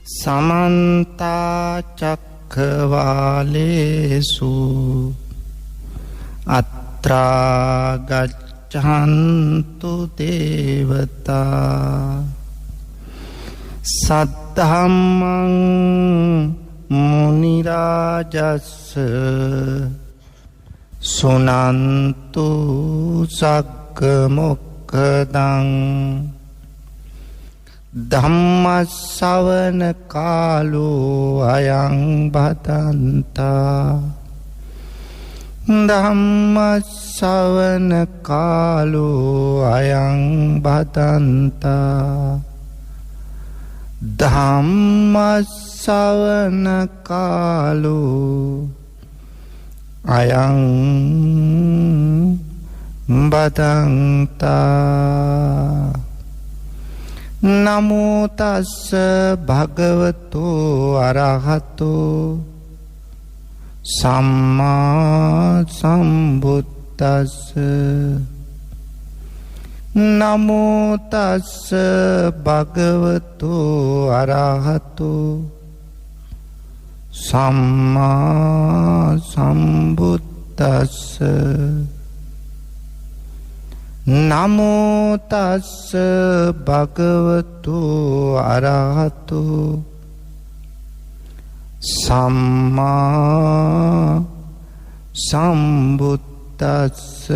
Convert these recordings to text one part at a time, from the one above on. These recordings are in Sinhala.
समन्ता चक्रवालेषु अत्रा गच्छन्तु देवता सद्धम्मं मुनिराजस्स सुनन्तु सग्गमुक्खदं धम्मश्रवण कालो अयं भदन्ता धम्मश्रवण कालो अयं भदन्ता धम्मश्रवण कालो अयं भदन्ता नमो तस्स भगवतो अरहतो सम्मा सम्बुद्दस्स नमो तस्स भगवतो अरहतो सम्मा सम्बुद्दस्स नमो तस्स भगवतो अरहतो सम्मा सम्बुद्दस्स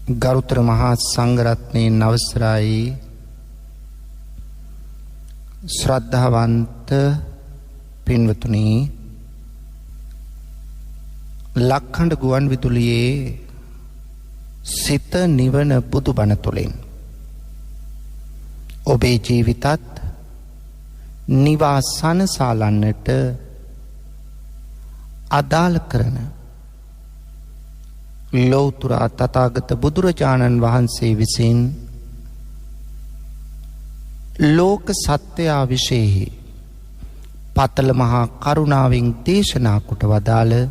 ගරුතර මහා සංඝරත්නයේ අවසරයි ශ්‍රද්ධාවන්ත පින්වතුනි ලක්ඛණ්ඩ ගුවන් විදුලියේ සිත නිවන බුදුබණ තුළින් ඔබේ ජීවිතත් නිවාසන සාලන්නට අදාළ කරන ලෞතර තථාගත බුදුරජාණන් වහන්සේ විසින් ලෝක සත්‍යය විශේෂෙහි පතල මහා කරුණාවෙන් දේශනා කොට වදාළ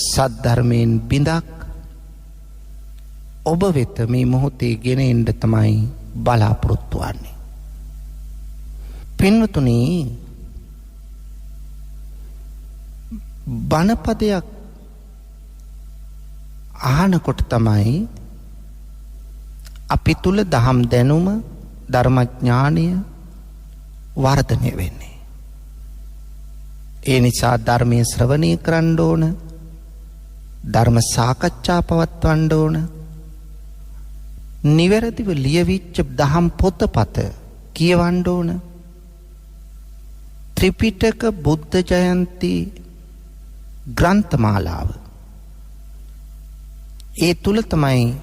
සද්ධර්මයෙන් බිඳක් ඔබ වෙත මේ මොහොතේ ගෙන එන්න තමයි බලාපොරොත්තු වන්නේ. පින්වතුනි බණපදයක් අහනකොට තමයි අපි තුල දහම් දැනුම ධර්මඥානය වර්ධනය වෙන්නේ. ඒ නිසා ධර්මයේ ශ්‍රවණය කරන්න ඕන, ධර්ම සාකච්ඡා පවත්වන්න ඕන, නිවැරදිව ලියවිච්ච දහම් පොතපත කියවන්න ඕන, ත්‍රිපිටක බුද්ධ ජයන්ති ග්‍රන්ථමාලාව ඒ තුල තමයි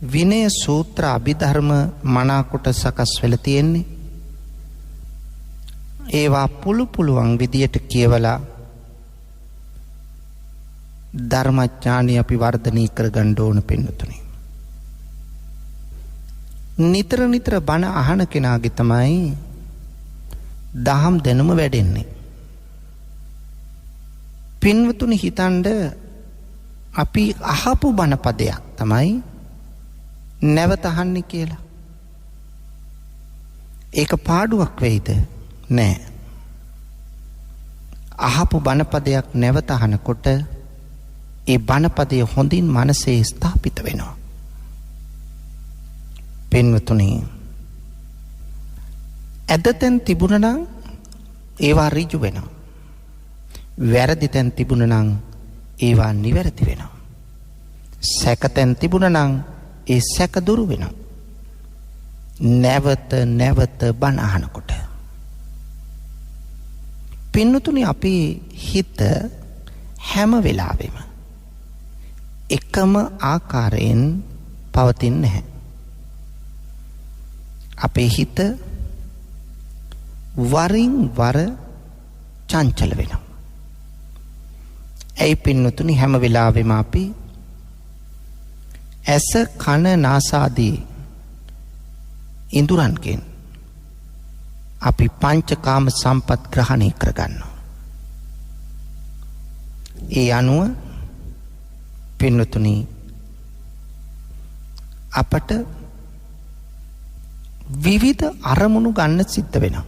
විනය සූත්‍ර අභිධර්ම මනාකොට සකස් වෙලා තියෙන්නේ. ඒවා පුළුවන් විදියට කියවලා ධර්මඥානය අපි වර්ධනය කරගන්න ඕන පින්වතුනි. නිතර නිතර බණ අහන කෙනාගේ තමයි දහම් දැනුම වැඩෙන්නේ. පින්වතුනි හිතන්න අපි අහපු බණ පදයක් තමයි නැවත අහන්නේ කියලා. ඒක පාඩුවක් වෙයිද? නෑ. අහපු බණ පදයක් නැවත අහනකොට ඒ බණ පදය හොඳින් මනසේ ස්ථාපිත වෙනවා. පින්වතුනි ඇදතෙන් තිබුණා නම් ඒවා ඍජු වෙනවා. වැරදි තැන් තිබුණා නම් ඒවා නිවැරදි වෙනවා. සැකතැන් තිබුණා නම් ඒ සැක දුරු වෙනවා. නැවත නැවත බණ අහනකොට පින්වතුනි අපේ හිත හැම වෙලාවෙම එකම ආකාරයෙන් පවතින්නේ නැහැ. අපේ හිත වරින් වර චංචල වෙනවා. ඒ පින්වතුනි හැම වෙලාවෙම අපි ඇස කන නාසාදී ඉන්ද්‍රයන්ගෙන් අපි පංචකාම සම්පත් ග්‍රහණය කරගන්නවා. ඒ අනුව පින්වතුනි අපට විවිධ අරමුණු ගන්න සිද්ධ වෙනවා.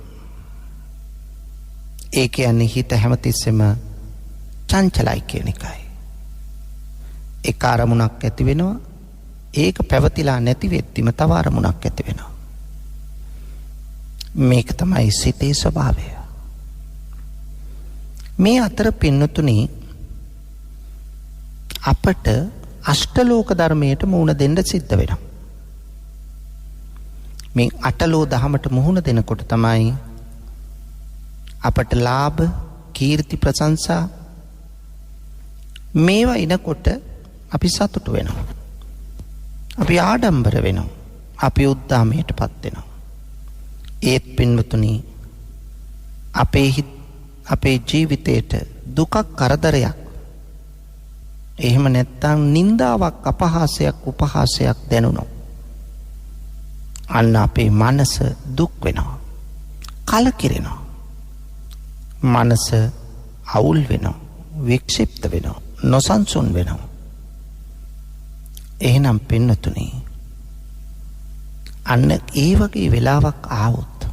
ඒ කියන්නේ හිත හැමතිස්සෙම චංචලයි කියන එකයි. එක අරමුණක් ඇති වෙනවා, ඒක පැවතිලා නැති වෙද්දිම තව අරමුණක් ඇති වෙනවා. මේක තමයි සිතේ ස්වභාවය. මේ අතර පින්නතුනි අපට අෂ්ටලෝක ධර්මයට මුහුණ දෙන්න සිද්ධ වෙනවා. මේ අටලෝ දහමට මුහුණ දෙනකොට තමයි අපට ලාභ, කීර්ති, ප්‍රශංසා මේවා එනකොට අපි සතුටු වෙනවා. අපි ආඩම්බර වෙනවා. අපි උද්දාමයටපත් වෙනවා. ඒත් පින්වතුනි අපේ ජීවිතේට දුකක්, කරදරයක්, එහෙම නැත්නම් නින්දාවක්, අපහාසයක්, උපහාසයක් දැනුණොත් අන්න අපේ මනස දුක් වෙනවා, කලකිරෙනවා. මනස අවුල් වෙනවා, වික්ෂිප්ත වෙනවා, නොසන්සුන් වෙනවා. එහෙනම් පින්නතුනි අන්න ඒ වගේ වෙලාවක් ආවොත්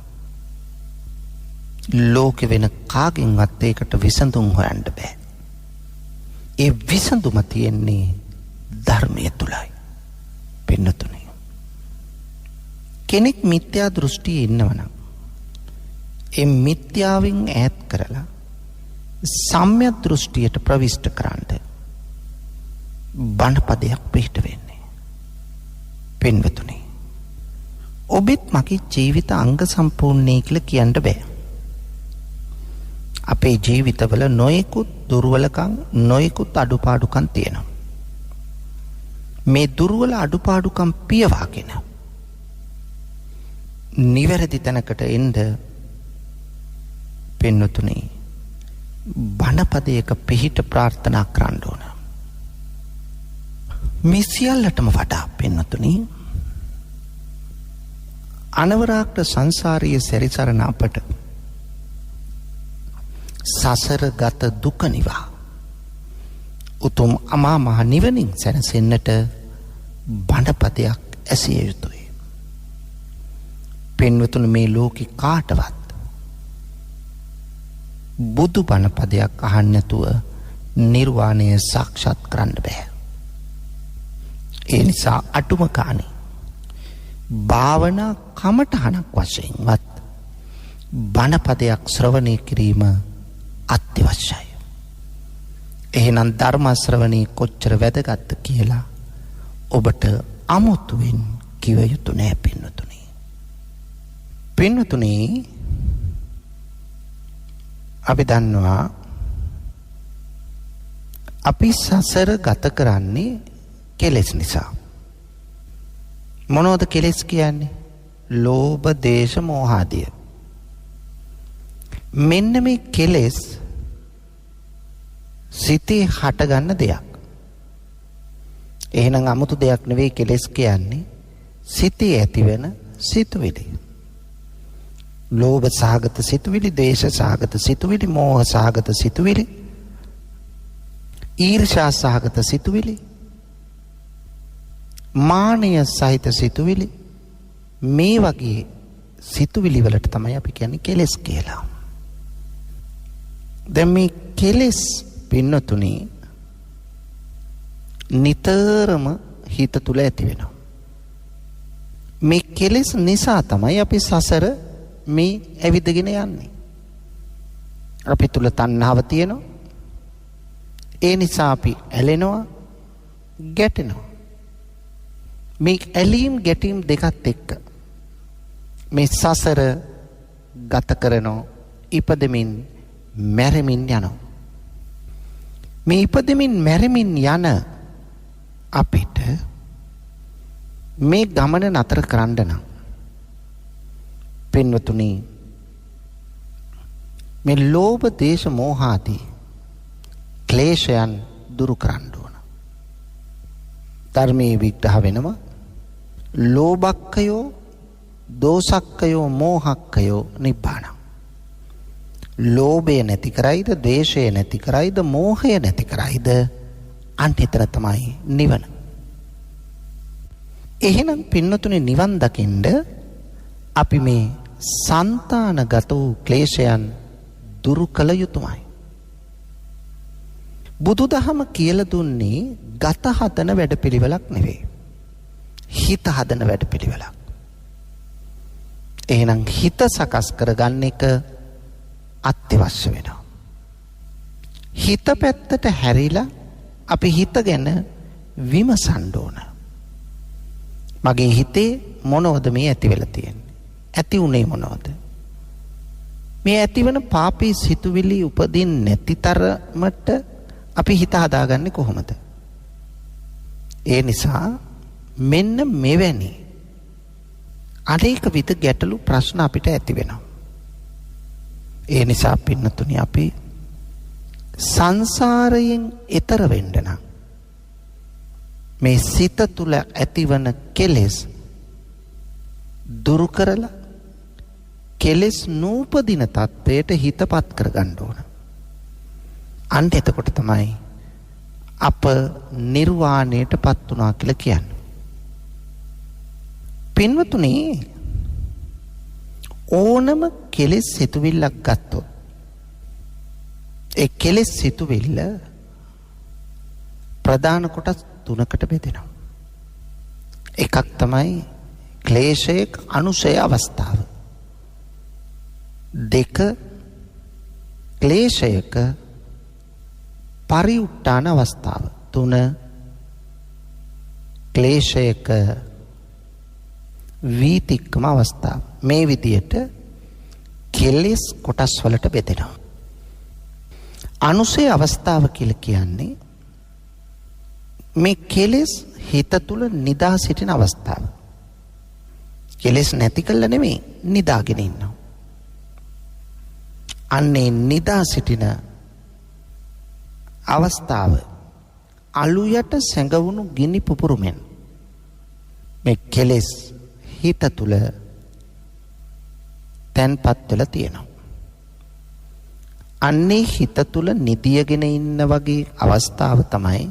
ලෝකෙ වෙන කාගෙන්වත් ඒකට විසඳුම් හොයන්න බෑ. ඒ විසඳුම තියෙන්නේ ධර්මය තුලයි. පින්නතුනි කෙනෙක් මිත්‍යා දෘෂ්ටියේ ඉන්නවනම් ඒ මිත්‍යාවෙන් ඈත් කරලා සම්‍යක් දෘෂ්ටියට ප්‍රවිෂ්ඨ කරන්න බණපදයක් පිට වෙන්නේ. පින්වතුනි ඔබත් මගේ ජීවිත අංග සම්පූර්ණයි කියලා කියන්න බෑ. අපේ ජීවිතවල නොයෙකුත් දුර්වලකම්, නොයෙකුත් අඩුපාඩුකම් තියෙනවා. මේ දුර්වල අඩුපාඩුකම් පියවාගෙන නිවැරදි තැනකට එන්න පින්නතුනි බණපදයක පිහිට ප්‍රාර්ථනා කරන්න ඕන. මේ සියල්ලටම වඩා පින්නතුනි අනවරාග්‍ර සංසාරයේ සැරිසරන අපට සසර ගත දුක නිවා උතුම් අමා මහ නිවනින් සැනසෙන්නට බණපදයක් ඇසිය යුතුයි. පින්වතුනි මේ ලෝකේ කාටවත් බුදු බණපදයක් අහන්න නැතුව නිර්වාණය සාක්ෂාත් කරන්න බෑ. ඒ නිසා අටුම කාණේ භාවනා කමඨහනක් වශයෙන්වත් බණපදයක් ශ්‍රවණය කිරීම අත්‍යවශ්‍යයි. එහෙනම් ධර්ම ශ්‍රවණී කොච්චර වැදගත්ද කියලා ඔබට අමුතුවෙන් කිව යුතු නෑ පින්වතුනි. පින්වතුනි අපි දන්නවා අපි සසර ගත කරන්නේ කෙලෙස් නිසා. මොනවද කෙලෙස් කියන්නේ? ලෝභ, දේශ, මෝහ ආදිය. මෙන්න මේ කෙලෙස් සිතේ හටගන්න දෙයක්. එහෙනම් 아무තු දෙයක් නෙවෙයි කෙලෙස් කියන්නේ. සිතේ ඇතිවෙන සිතුවිලි. ලෝභ සහගත සිතුවිලි, දේශ සහගත සිතුවිලි, මෝහ සහගත සිතුවිලි, ඊර්ෂ්‍යා සහගත සිතුවිලි, මානය සහිත සිතුවිලි. මේ වගේ සිතුවිලි වලට තමයි අපි කියන්නේ කෙලෙස් කියලා. දැන් මේ කෙලෙස් පින්නතුනි නිතරම හිත තුල ඇති වෙනවා. මේ කෙලෙස් නිසා තමයි අපි සසර මේ ඇවිදගෙන යන්නේ. අපි තුල තණ්හාව තියෙනවා. ඒ නිසා අපි ඇලෙනවා, ගැටෙනවා. මේ ඇලීම් ගැටීම් දෙකත් එක්ක මේ සසර ගත කරනෝ ඉපදෙමින් මැරෙමින් යනවා. මේ ඉපදෙමින් මැරෙමින් යන අපිට මේ ගමන නතර කරන්න නම් පින්වතුනි මේ ලෝභ, දේශ, මෝහ ආදී ක්ලේශයන් දුරු කරන්න ඕන. ධර්මයේ විග්‍රහ වෙනවා ලෝභක්ඛයෝ, දෝසක්ඛයෝ, මෝහක්ඛයෝ නිබ්බාන. ලෝභය නැති කරයිද, ද්වේෂය නැති කරයිද, මෝහය නැති කරයිද, අන්න එතන තමයි නිවන. එහෙනම් පින්නතුනේ නිවන් දකින්න අපි මේ సంతానගත වූ ක්ලේශයන් දුරු කළ යුතුමයි. බුදුදහම කියලා දුන්නේ ගත හදන වැඩපිළිවෙලක් නෙවෙයි. හිත හදන වැඩපිළිවෙලක්. එහෙනම් හිත සකස් කරගන්න එක අත්‍යවශ්‍ය වෙනවා. හිත පැත්තට හැරිලා අපි හිත ගැන විමසන්න ඕන. මගේ හිතේ මොනවද මේ ඇති වෙලා තියෙන්නේ? ඇති උනේ මොනවද? මේ ඇතිවන පාපී සිතුවිලි උපදින්නේ නැති තරමට අපි හිත හදාගන්නේ කොහොමද? ඒ නිසා මෙන්න මෙවැනි අනේක විද ගැටලු ප්‍රශ්න අපිට ඇති වෙනවා. ඒ නිසා පින්නතුනි අපි සංසාරයෙන් එතර වෙන්න නම් මේ සිත තුළ ඇතිවන කෙලෙස් දුරු කරලා කෙලෙස් නූපදින තත්වයට හිතපත් කරගන්න ඕන. අන්න එතකොට තමයි අප නිර්වාණයටපත් වුණා කියලා කියන්නේ. පින්වතුනි ඕනම කෙලෙස් සිතුවිල්ලක් ගත්තොත් ඒ කෙලෙස් සිතුවිල්ල ප්‍රධාන කොටස් තුනකට බෙදෙනවා. එකක් තමයි ක්ලේශයක අනුසය අවස්ථාව. දෙක ක්ලේශයක පරිඋට්ටාන අවස්ථාව. තුන ක්ලේශයක වීතික්කම අවස්ථාව. මේ විදියට කෙලෙස් කොටස් වලට බෙදෙනවා. අනුසය අවස්ථාව කියලා කියන්නේ මේ කෙලෙස් හිත තුළ නිදා සිටින අවස්ථාව. කෙලෙස් නැති කළා නෙමෙයි, නිදාගෙන ඉන්නවා. අන්නේ නිදා සිටින අවස්ථාව අලු යට සැඟවුණු ගිනි පුපුරුමෙන් මේ කෙලෙස් හිත තුළ තැන්පත් වෙලා තියෙනවා. අන්නේ හිත තුළ නිදියගෙන ඉන්න වගේ අවස්ථාව තමයි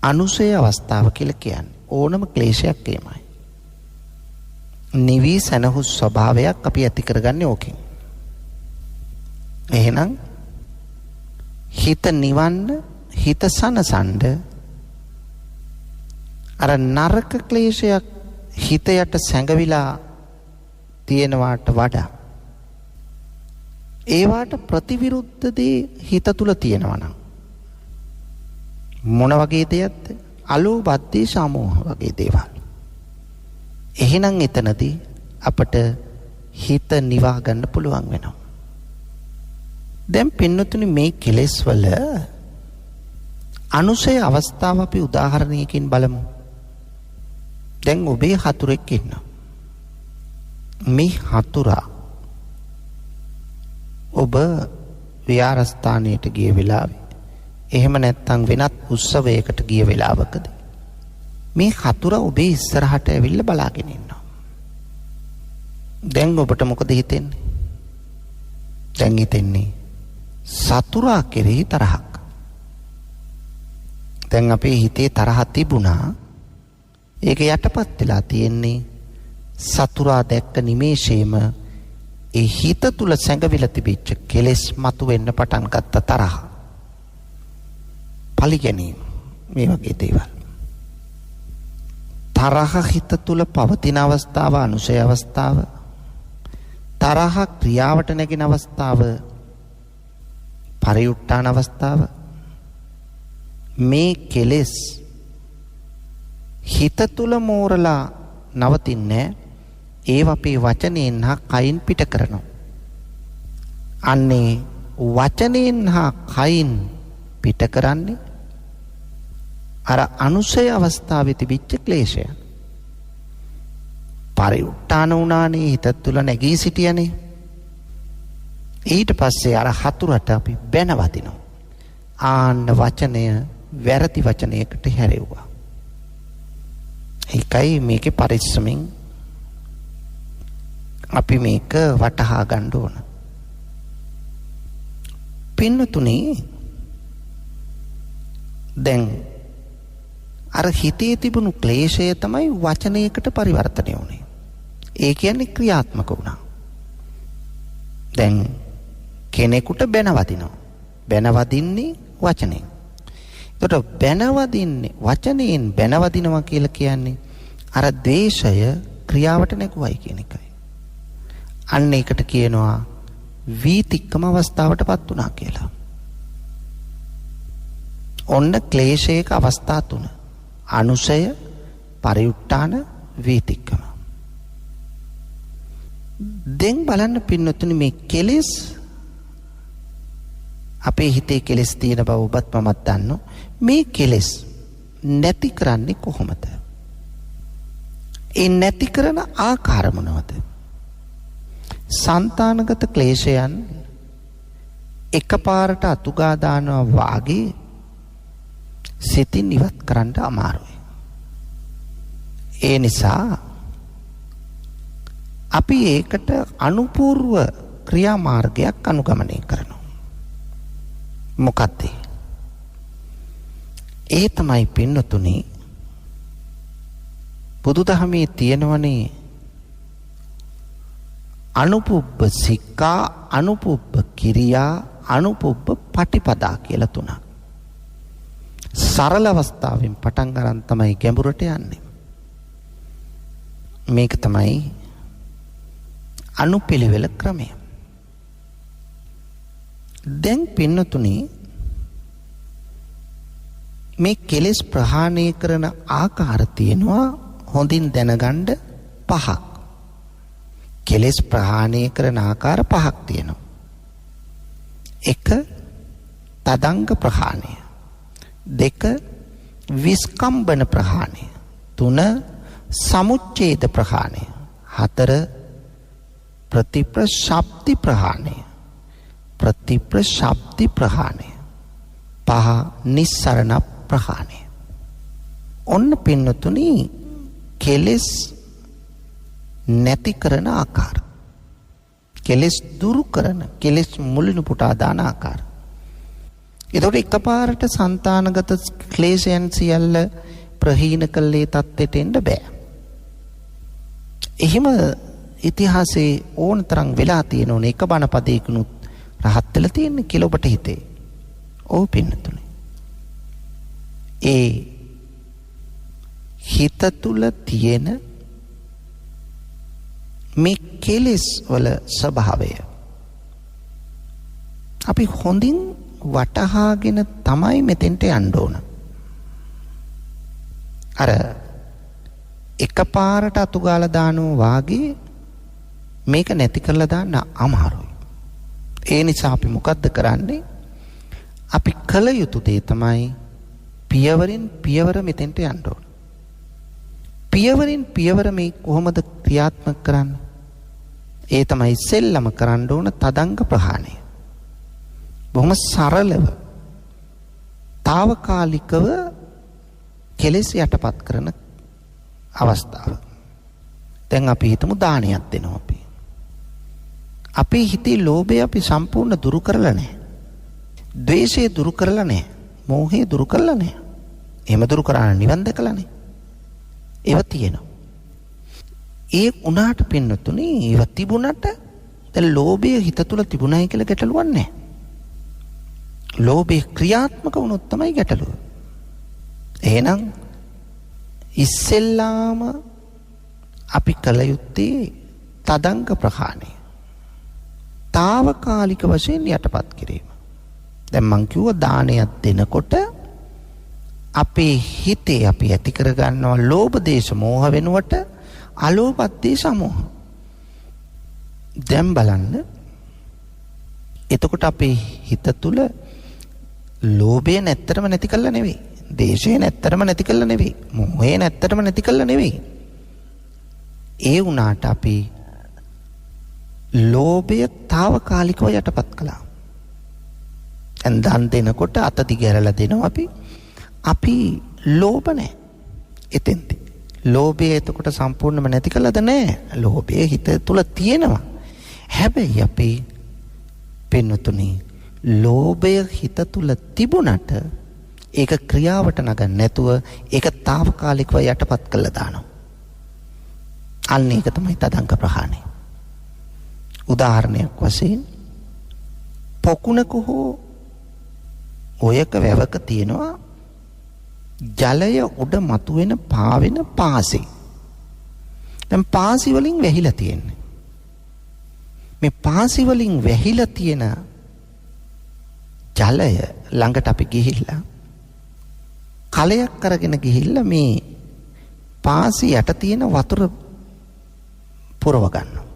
අනුසය අවස්ථාව කියලා කියන්නේ. ඕනම ක්ලේශයක් එමයයි. නිවි සනහු ස්වභාවයක් අපි ඇති කරගන්නේ ඕකෙන්. එහෙනම් හිත නිවන්න, හිත සනසන්න අර නරක ක්ලේශයක් හිත යට සැඟවිලා තියෙනවාට වඩා ඒවාට ප්‍රතිවිරුද්ධ දේ හිත තුල තියෙනවා නම් මොන වගේ දෙයක්ද? අලෝභ අධේශ අමෝහ වගේ දේවල්. එහෙනම් එතනදී අපට හිත නිවා ගන්න පුළුවන් වෙනවා. දැන් පින්නතුනි මේ කෙලෙස් වල අනුසය අවස්ථාව අපි උදාහරණයකින් බලමු. දැන් ඔබේ හතුරෙක් ඉන්නවා. මේ හතුරා ඔබ විහාරස්ථානයට ගිය වෙලාවේ එහෙම නැත්නම් වෙනත් උත්සවයකට ගිය වෙලාවකදී මේ හතුරා ඔබේ ඉස්සරහට ඇවිල්ලා බලාගෙන ඉන්නවා. දැන් ඔබට මොකද හිතෙන්නේ? දැන් හිතෙන්නේ සතුරා කෙරෙහි තරහක්. දැන් අපේ හිතේ තරහ තිබුණා. ඒක යටපත් වෙලා තියෙන්නේ සතුරා දැක්ක නිමේෂයේම ඒ හිත තුල සැඟවිලා තිබිච්ච කෙලෙස් මතුවෙන්න පටන් ගත්ත තරහ. පරිගැනීම මේ වගේ දේවල්. තරහ හිත තුල පවතින අවස්ථාව අනුසය අවස්ථාව. තරහ ක්‍රියාවට නැගෙන අවස්ථාව පරිඋට්ටාන අවස්ථාව. මේ කෙලෙස් හිත තුල මෝරලා නවතින්නේ ඒව අපේ වචනයෙන් හා කයින් පිට කරනවා. අන්නේ වචනයෙන් හා කයින් පිට කරන්නේ අර අනුසය අවස්ථාවේ තිබිච්ච ක්ලේශය. පරිඋට්ටාන වුණානේ, හිත තුල නැගී සිටියනේ. ඊට පස්සේ අර හතුරට අපි බැන වදිනවා. ආන්න වචනය වැරදි වචනයකට හැරෙව්වා. ඒකයි මේකේ පරිස්සමින් අපි මේක වටහා ගන්න ඕන. පින්නතුනේ දැන් අර හිතේ තිබුණු ක්ලේශය තමයි වචනයකට පරිවර්තනය වුණේ. ඒ කියන්නේ ක්‍රියාත්මක වුණා. දැන් කෙනෙකුට බැන වදිනවා. බැන වදින්නේ වචනෙන්. ඒකට බැන වදින්නේ වචනයෙන් බැන වදිනවා කියලා කියන්නේ අර ද්වේෂය ක්‍රියාවට නැගුවයි කියන එකයි. අන්න ඒකට කියනවා වීතික්කම අවස්ථාවටපත් වුණා කියලා. ඔන්න ක්ලේශයක අවස්ථා තුන. අනුසය, පරිඋත්ථාන, වීතික්කම. දැන් බලන්න පින්නතුනි මේ කෙලෙස් අපේ හිතේ කෙලෙස් තියෙන බව ඔබත් මමත් දන්නවා. මේ කෙලෙස් නැති කරන්නේ කොහොමද? ඒ නැති කරන ආකාර මොනවද? සංතානගත ක්ලේශයන් එකපාරට අතුගා දානවා වාගේ සිතින් ඉවත් කරන්න අමාරුයි. ඒ නිසා අපි ඒකට අනුපූර්ව ක්‍රියාමාර්ගයක් අනුගමනය කරනවා. මොකක්ද? ඒ තමයි පින්නතුනි බුදුදහමේ තියෙනවනේ අනුපුබ්බ සික්ඛා, අනුපුබ්බ කිරියා, අනුපුබ්බ පටිපදා කියලා තුනක්. සරල අවස්ථාවෙන් පටන් ගන්න තමයි ගැඹුරට යන්නේ. මේක තමයි අනුපිළිවෙල ක්‍රමය. දැන් පින්නතුනි මේ කෙලෙස් ප්‍රහාණය කරන ආකාර තියෙනවා හොඳින් දැනගන්න පහක්. කෙලෙස් ප්‍රහාණය කරන ආකාර පහක් තියෙනවා. 1. තදංග ප්‍රහාණය. 2. විස්කම්බන ප්‍රහාණය. 3. සමුච්ඡේද ප්‍රහාණය. 4. ප්‍රතිප්‍රශබ්දි ප්‍රහාණය. ප්‍රතිප්‍රශබ්දි ප්‍රහාණය. 5. නිස්සරණ ප්‍රහාණය. ඔන්න පින්නතුනි කෙලෙස් නැති කරන ආකාර. කෙලෙස් දුරු කරන, කෙලෙස් මුලිනු පුටා දාන ආකාර. එතකොට එකපාරට సంతానගත ක්ලේශයන් සියල්ල ප්‍රහීන කළේ තත්ත්වයට එන්න බෑ. එහෙම ඉතිහාසයේ ඕන තරම් වෙලා තියෙනෝනේ. එක බණ පදයකිනුත් රහත් වෙලා තියෙන්නේ කියලා ඔබට හිතේ. ඔව් පින්නතුනේ. ඒ හිත තුල තියෙන මේ කෙලෙස් වල ස්වභාවය අපි හොඳින් වටහාගෙන තමයි මෙතෙන්ට යන්න ඕන. අර එකපාරට අතුගාලා දානවා වාගේ මේක නැති කරලා දාන්න අමාරුයි. ඒ නිසා අපි මොකද්ද කරන්නේ? අපි කල යුතු දේ තමයි පියවරින් පියවර මෙතෙන්ට යන්න ඕන. පියවරින් පියවර මේ කොහොමද ක්‍රියාත්මක කරන්නේ? ඒ තමයි සෙල්ලම කරන්න ඕන තදංග ප්‍රහාණය. බොහොම සරලව తాවකාලිකව කෙලෙස් යටපත් කරන අවස්ථාව. දැන් අපි හිතමු දානයක් දෙනවා අපි. අපේ හිතේ ලෝභය අපි සම්පූර්ණ දුරු කරලා නැහැ. ද්වේෂය දුරු කරලා නැහැ. මෝහය දුරු කරලා නැහැ. එහෙම දුරු කරා නිවන් දැකලානේ. ඒව තියෙනවා. ඒ උනාට පින්නතුනේ ඒව තිබුණට දැන් ලෝභය හිත තුල තිබුණයි කියලා ගැටලුවක් නැහැ. ලෝභය ක්‍රියාත්මක වුණොත් තමයි ගැටලුව. එහෙනම් ඉස්සෙල්ලාම අපි කල යුත්තේ තදංග ප්‍රහාණය. తాවකාලික වශයෙන් යටපත් කිරීම. දැන් මං කිව්වා දානයක් දෙනකොට අපේ හිතේ අපි ඇති කර ගන්නවා ලෝභ දේශ මෝහ වෙනුවට අලෝභ දේශ මෝහ. දැන් බලන්න එතකොට අපේ හිත තුල ලෝභය නැත්තරම නැති කළා නෙවෙයි. දේශය නැත්තරම නැති කළා නෙවෙයි. මෝහය නැත්තරම නැති කළා නෙවෙයි. ඒ වුණාට අපි ලෝභය తాවකාලිකව යටපත් කළා. දන් දෙනකොට අත දිගහැරලා දෙනවා අපි ලෝභ නැහැ. එතෙන්ද ලෝභය එතකොට සම්පූර්ණයෙන්ම නැති කළාද? නැහැ. ලෝභය හිත තුල තියෙනවා. හැබැයි අපි පින්නතුනි ලෝභය හිත තුල තිබුණට ඒක ක්‍රියාවට නගන්නේ නැතුව ඒක తాවකාලිකව යටපත් කළා දානවා. අන්න ඒක තමයි තදංග ප්‍රහාණය. උදාහරණයක් වශයෙන් පොකුණක හෝ ඔයක වැවක තියෙනවා ජලය උඩ මතුවෙන පාවෙන පාසි. දැන් පාසි වලින් වැහිලා තියෙන්නේ. මේ පාසි වලින් වැහිලා තියෙන ජලය ළඟට අපි ගිහිල්ලා කලයක් අරගෙන ගිහිල්ලා මේ පාසි යට තියෙන වතුර පුරව ගන්නවා.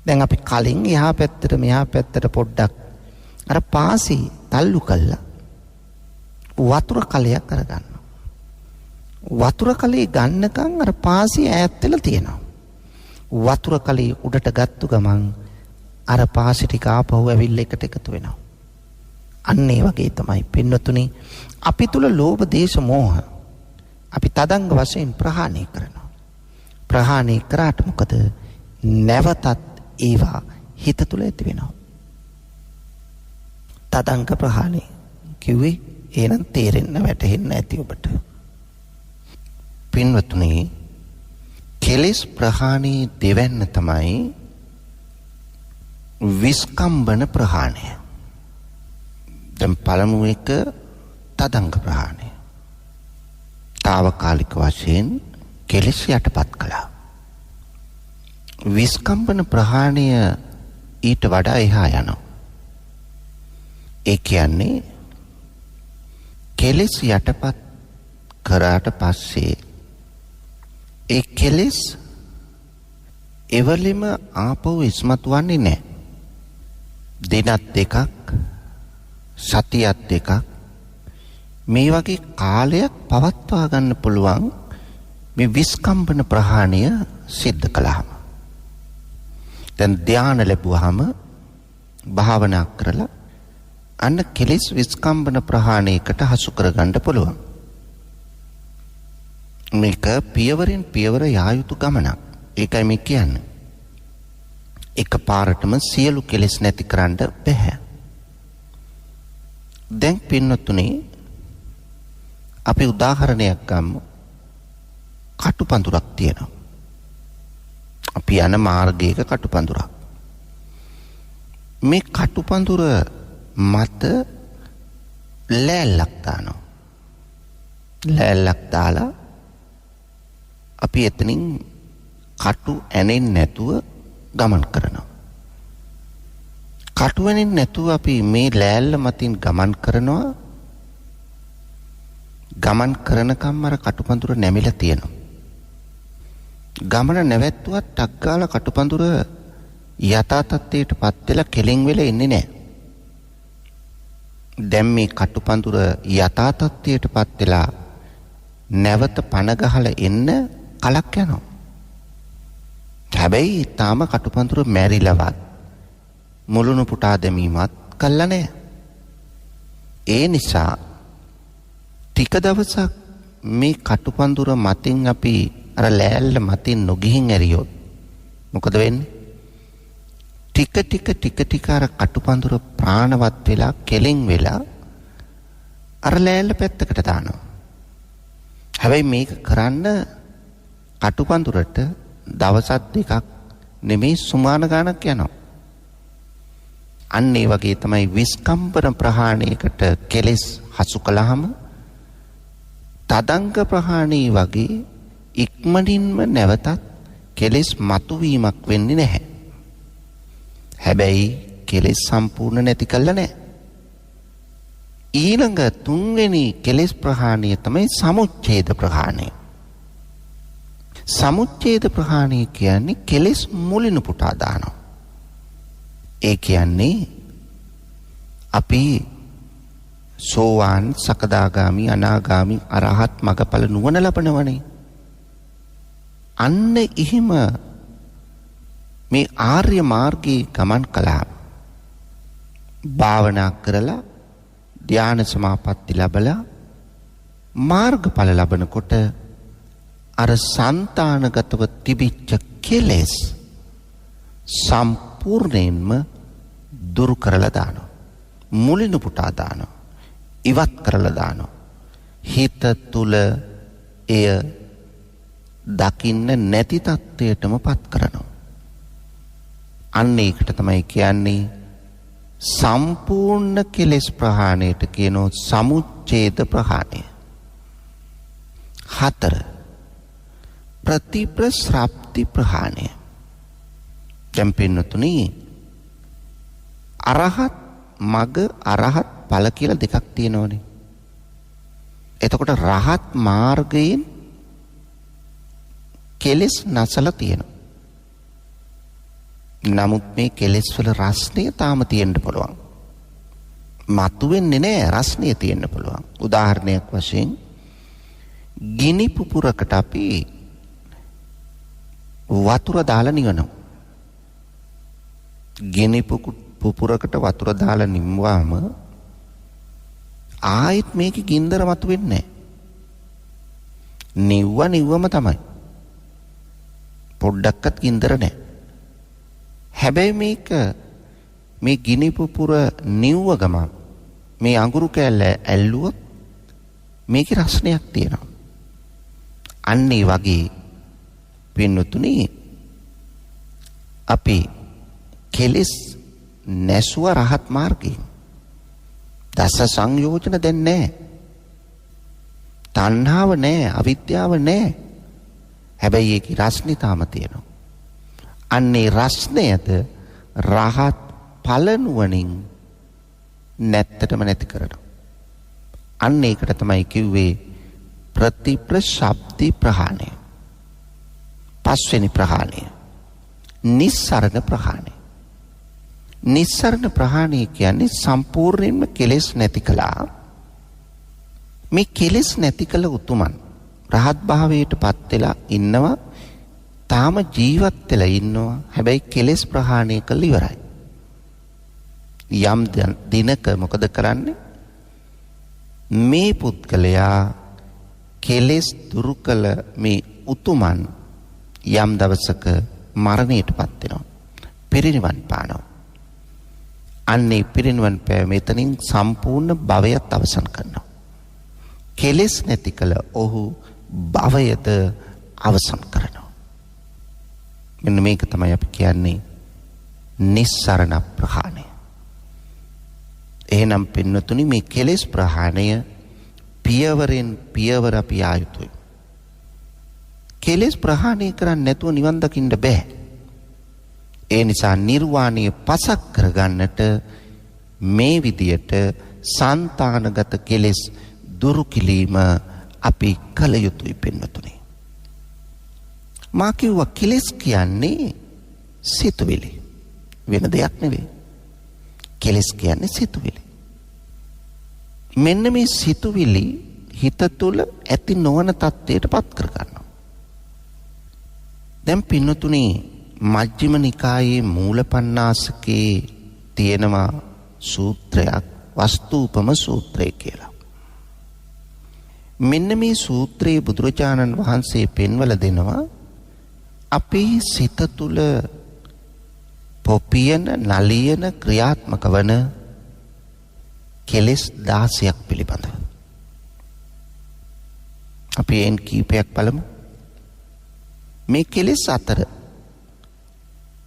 දැන් අපි කලින් එහා පැත්තට මෙහා පැත්තට පොඩ්ඩක් අර පාසි තල්ලු කළා වතුර කලයක් අරගන්නවා. වතුර කලේ ගන්නකම් අර පාසි ඈත් වෙලා තියෙනවා. වතුර කලේ උඩට ගත්තු ගමන් අර පාසි ටික ආපහු ඇවිල්ලා එකට එකතු වෙනවා. අන්න ඒ වගේ තමයි පින්නතුනි අපි තුල ලෝභ දේශ මොහ අපි තදංග වශයෙන් ප්‍රහාණය කරනවා. ප්‍රහාණය කරාට මොකද නැවතත් ඒවා හිත තුල ඇති වෙනවා. තදංග ප්‍රහාණය කිව්වේ එහෙනම් තේරෙන්න වැටහෙන්න ඇති ඔබට. පින්වතුනි කෙලෙස් ප්‍රහාණය දෙවන්න තමයි විස්කම්බන ප්‍රහාණය. දැන් පළමු එක තදංග ප්‍රහාණය. తాවකාලික වශයෙන් කෙලෙස් යටපත් කළා. විස්කම්බන ප්‍රහාණය ඊට වඩා එහා යනවා. ඒ කියන්නේ කෙලෙස් යටපත් කරාට පස්සේ ඒ කෙලෙස් එවලෙම ආපහු ඉස්මතු වන්නේ නැහැ. දිනක් දෙකක් සතියක් දෙකක් මේ වගේ කාලයක් පවත්වා ගන්න පුළුවන් මේ විස්කම්බන ප්‍රහාණය සිද්ධ කළාම. දැන් ධානය ලැබුවාම භාවනා කරලා අන්න කෙලෙස් විස්කම්බන ප්‍රහාණයකට හසු කරගන්න පුළුවන්. මේක පියවරෙන් පියවර යා යුතු ගමනක්. ඒකයි මේ කියන්නේ. එකපාරටම සියලු කෙලෙස් නැති කරන්න බෑ. දැන් පින්නතුනේ අපි උදාහරණයක් ගමු. කටුපඳුරක් තියෙනවා. අපි යන මාර්ගයක කටුපඳුරක්. මේ කටුපඳුර මත ලෑල්ලක් දානවා. ලෑල්ලක් දාලා අපි එතනින් කටු ඇනෙන්නේ නැතුව ගමන් කරනවා. කටු ඇනෙන්නේ නැතුව අපි මේ ලෑල්ල මතින් ගමන් කරනවා. ගමන් කරනකම් අර කටුපඳුර නැමිලා තියෙනවා. ගමන නැවැත්තුවත් ටක් ගාලා කටුපඳුර යථා තත්ත්වයටපත් වෙලා කෙලින් වෙලා ඉන්නේ නැහැ. දැන් මේ කටුපඳුර යථා තත්ත්වයටපත් වෙලා නැවත පණ ගහලා එන්න කලක් යනවා. හැබැයි තාම කටුපඳුර මැරිලවත් මුළුණු පුටා දැමීමත් කළා නැහැ. ඒ නිසා ටික දවසක් මේ කටුපඳුර මතින් අපි අර ලෑල්ල මතින් නොගිහින් ඇරියොත් මොකද වෙන්නේ? ටික ටික අර කටුපඳුර ප්‍රාණවත් වෙලා කෙලින් වෙලා අර ලෑල්ල පැත්තකට දානවා. හැබැයි මේක කරන්න කටුපඳුරට දවසක් දෙකක් නෙමෙයි සුමාන ගානක් යනවා. අන්න ඒ වගේ තමයි විස්කම්බන ප්‍රහාණයකට කෙලෙස් හසු කළාම තදංග ප්‍රහාණී වගේ ඉක්මනින්ම නැවතත් කෙලෙස් මතුවීමක් වෙන්නේ නැහැ. හැබැයි කෙලෙස් සම්පූර්ණ නැති කළා නැහැ. ඊළඟ තුන්වෙනි කෙලෙස් ප්‍රහාණය තමයි සමුච්ඡේද ප්‍රහාණය. සමුච්ඡේද ප්‍රහාණය කියන්නේ කෙලෙස් මුලිනු පුටා දානවා. ඒ කියන්නේ අපි සෝවාන් සකදාගාමි අනාගාමි අරහත් මගඵල නුවණ ලබනවනේ. අන්න එහෙම මේ ආර්ය මාර්ගයේ ගමන් කළා. භාවනා කරලා ධ්‍යාන සමාපatti ලැබලා මාර්ගඵල ලබනකොට අර సంతానගතව තිබිච්ච කෙලෙස් සම්පූර්ණයෙන්ම දුරු කරලා දානවා. මුලිනු පුටා දානවා. ඉවත් කරලා දානවා. හිත තුල එය දකින්න නැති තත්ත්වයටම පත් කරනවා. අන්න ඒකට තමයි කියන්නේ සම්පූර්ණ කෙලෙස් ප්‍රහාණයට කියනෝ සමුච්ඡේද ප්‍රහාණය. 4 ප්‍රතිප්‍රශ්‍රාප්ති ප්‍රහාණය. දැන් පින්නතුනි අරහත් මග අරහත් ඵල කියලා දෙකක් තියෙනවනේ. එතකොට රහත් මාර්ගයෙන් කෙලෙස් නැසලා තියෙනවා. නමුත් මේ කෙලෙස් වල රසණය තාම තියෙන්න පුළුවන්. මතුවෙන්නේ නැහැ, රසණය තියෙන්න පුළුවන්. උදාහරණයක් වශයෙන් ගිනි පුපුරකට අපි වතුර දාලා නිවනවා. ගිනි පුපුරකට වතුර දාලා නිම්වාම ආයෙත් මේකේ ගින්දර මතුවෙන්නේ නැහැ. නිව්වම තමයි. පොඩ්ඩක්වත් ගින්දර නැහැ. හැබැයි මේ ගිනි පුපුර නිව්ව ගමන් මේ අඟුරු කෑල්ල ඇල්ලුවොත් මේකේ රසණයක් තියෙනවා. අන්න ඒ වගේ පින්නතුනි අපි කෙලෙස් නැසුව රහත් මාර්ගයෙන් දස සංයෝජන දැන් නැහැ. තණ්හාව නැහැ, අවිද්‍යාව නැහැ. හැබැයි ඒකේ රසණි තාම තියෙනවා. අන්නේ රසණයද රහත් ඵල නුවණින් නැත්තටම නැති කරනවා. අන්න ඒකට තමයි කිව්වේ ප්‍රතිප්‍රශබ්දි ප්‍රහාණය. 5 වෙනි ප්‍රහාණය නිස්සරණ ප්‍රහාණය. නිස්සරණ ප්‍රහාණය කියන්නේ සම්පූර්ණයෙන්ම කෙලෙස් නැති කළා. මේ කෙලෙස් නැති කළ උතුමන් රහත් භාවයට පත් වෙලා ඉන්නවා. තාම ජීවත් වෙලා ඉන්නවා. හැබැයි කෙලෙස් ප්‍රහාණය කළ ඉවරයි. යම් දිනක මොකද කරන්නේ? මේ පුද්ගලයා කෙලෙස් දුරු කළ මේ උතුමන් යම් දවසක මරණයටපත් වෙනවා. පිරිනිවන් පානවා. අන්නේ පිරිනිවන් පෑම එතනින් සම්පූර්ණ භවයත් අවසන් කරනවා. කෙලෙස් නැති කළ ඔහු භවයද අවසන් කරනවා. මෙන්න මේක තමයි අපි කියන්නේ නිස්සරණ ප්‍රහාණය. එහෙනම් පින්නතුනි මේ කෙලෙස් ප්‍රහාණය පියවරෙන් පියවර අපි ආ යුතුයි. කෙලෙස් ප්‍රහාණය කරන්නේ නැතුව නිවන් දකින්න බෑ. ඒ නිසා නිර්වාණය පසක් කරගන්නට මේ විදියට సంతానගත කෙලෙස් දුරු කිරීම අපි කළ යුතුයි පින්නතුනි. මා කිව්වා කෙලෙස් කියන්නේ සිතුවිලි. වෙන දෙයක් නෙවෙයි. කෙලෙස් කියන්නේ සිතුවිලි. මෙන්න මේ සිතුවිලි හිත තුළ ඇති නොවන තත්ත්වයට පත් කර ගන්නවා. දැන් පින්නතුනි මජ්ක්‍ධිම නිකායේ මූලපණ්ණාසකේ තියෙනවා සූත්‍රයක් වස්තූපම සූත්‍රය කියලා. මෙන්න මේ සූත්‍රයේ බුදුරජාණන් වහන්සේ පෙන්වලා දෙනවා අපේ සිත තුළ පොපියන නලියන ක්‍රියාත්මක වන කෙලෙස් 16ක් පිළිබඳව. අපි එන් කීපයක් බලමු. මේ කෙලෙස් අතර